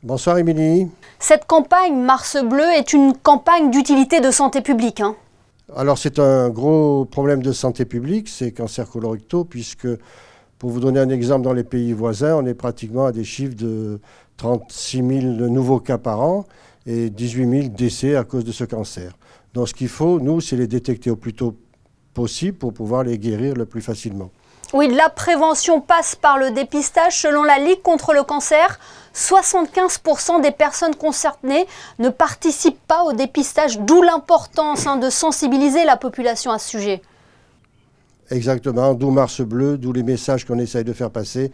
Bonsoir Émilie. Cette campagne Mars Bleu est une campagne d'utilité de santé publique. Alors c'est un gros problème de santé publique, ces cancers colorectaux, puisque pour vous donner un exemple, dans les pays voisins, on est pratiquement à des chiffres de 36 000 nouveaux cas par an et 18 000 décès à cause de ce cancer. Donc ce qu'il faut, nous, c'est les détecter au plus tôt possible pour pouvoir les guérir le plus facilement. Oui, la prévention passe par le dépistage. Selon la Ligue contre le cancer, 75% des personnes concernées ne participent pas au dépistage, d'où l'importance de sensibiliser la population à ce sujet. Exactement, d'où Mars Bleu, d'où les messages qu'on essaye de faire passer.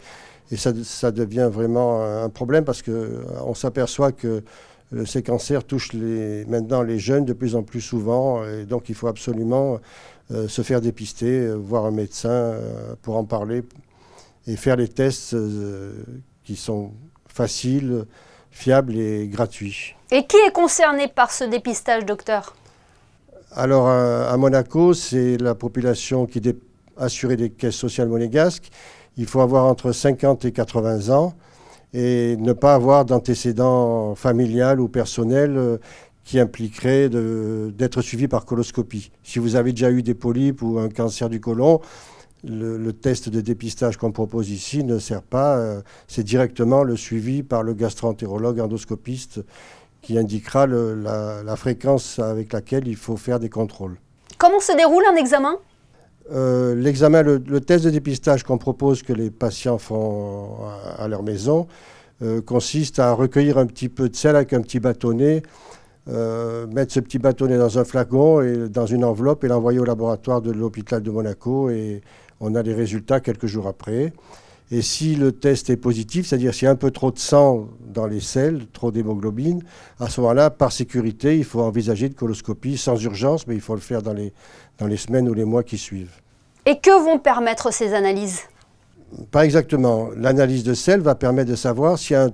Et ça devient vraiment un problème parce qu'on s'aperçoit que ces cancers touchent maintenant les jeunes de plus en plus souvent. Et donc il faut absolument se faire dépister, voir un médecin pour en parler et faire les tests qui sont faciles, fiables et gratuits. Et qui est concerné par ce dépistage, docteur ? Alors à Monaco, c'est la population qui est assurée des caisses sociales monégasques. Il faut avoir entre 50 et 80 ans et ne pas avoir d'antécédents familial ou personnel qui impliquerait d'être suivi par coloscopie. Si vous avez déjà eu des polypes ou un cancer du côlon, le test de dépistage qu'on propose ici ne sert pas. C'est directement le suivi par le gastro-entérologue endoscopiste qui indiquera la fréquence avec laquelle il faut faire des contrôles. Comment se déroule un examen ? L'examen, le test de dépistage qu'on propose que les patients font à leur maison consiste à recueillir un petit peu de sel avec un petit bâtonnet, mettre ce petit bâtonnet dans un flacon et dans une enveloppe et l'envoyer au laboratoire de l'hôpital de Monaco et on a les résultats quelques jours après. Et si le test est positif, c'est-à-dire s'il y a un peu trop de sang dans les selles, trop d'hémoglobine, à ce moment-là, par sécurité, il faut envisager une coloscopie sans urgence, mais il faut le faire dans les semaines ou les mois qui suivent. Et que vont permettre ces analyses ? Pas exactement. L'analyse de sel va permettre de savoir s'il y a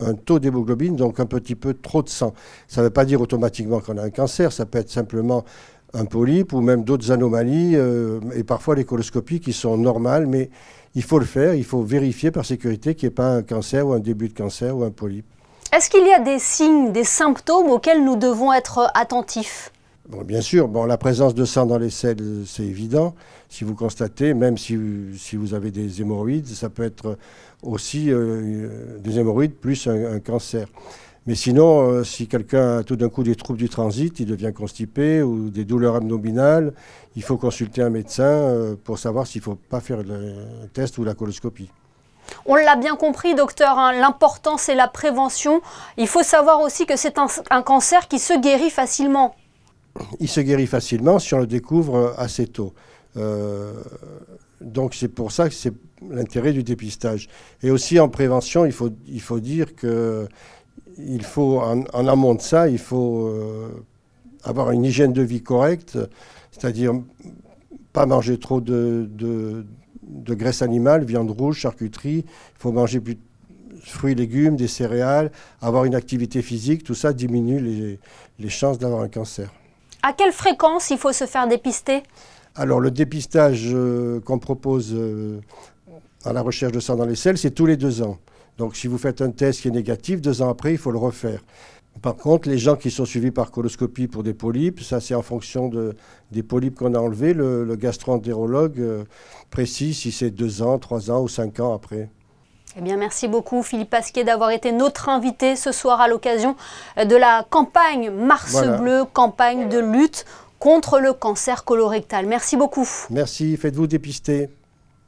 un taux d'hémoglobine, donc un petit peu trop de sang. Ça ne veut pas dire automatiquement qu'on a un cancer, ça peut être simplement un polype ou même d'autres anomalies et parfois les coloscopies qui sont normales, mais il faut le faire, il faut vérifier par sécurité qu'il n'y ait pas un cancer ou un début de cancer ou un polype. Est-ce qu'il y a des signes, des symptômes auxquels nous devons être attentifs ? Bon, bien sûr, la présence de sang dans les selles, c'est évident. Si vous constatez, même si vous avez des hémorroïdes, ça peut être aussi des hémorroïdes plus un cancer. Mais sinon, si quelqu'un a tout d'un coup des troubles du transit, il devient constipé ou des douleurs abdominales, il faut consulter un médecin pour savoir s'il ne faut pas faire le test ou la coloscopie. On l'a bien compris, docteur, l'important c'est la prévention. Il faut savoir aussi que c'est un cancer qui se guérit facilement. Il se guérit facilement si on le découvre assez tôt. Donc c'est pour ça que c'est l'intérêt du dépistage. Et aussi en prévention, il faut dire que en amont de ça, il faut avoir une hygiène de vie correcte, c'est-à-dire pas manger trop de graisse animale, viande rouge, charcuterie. Il faut manger plus de fruits, légumes, des céréales, avoir une activité physique. Tout ça diminue les chances d'avoir un cancer. À quelle fréquence il faut se faire dépister ? Alors le dépistage qu'on propose à la recherche de sang dans les selles, c'est tous les 2 ans. Donc si vous faites un test qui est négatif, 2 ans après, il faut le refaire. Par contre, les gens qui sont suivis par coloscopie pour des polypes, ça c'est en fonction des polypes qu'on a enlevés. Le gastro-entérologue précise si c'est 2 ans, 3 ans ou 5 ans après. Eh bien, merci beaucoup Philippe Pasquier d'avoir été notre invité ce soir à l'occasion de la campagne Mars Bleu, campagne de lutte contre le cancer colorectal. Merci beaucoup. Merci, faites-vous dépister.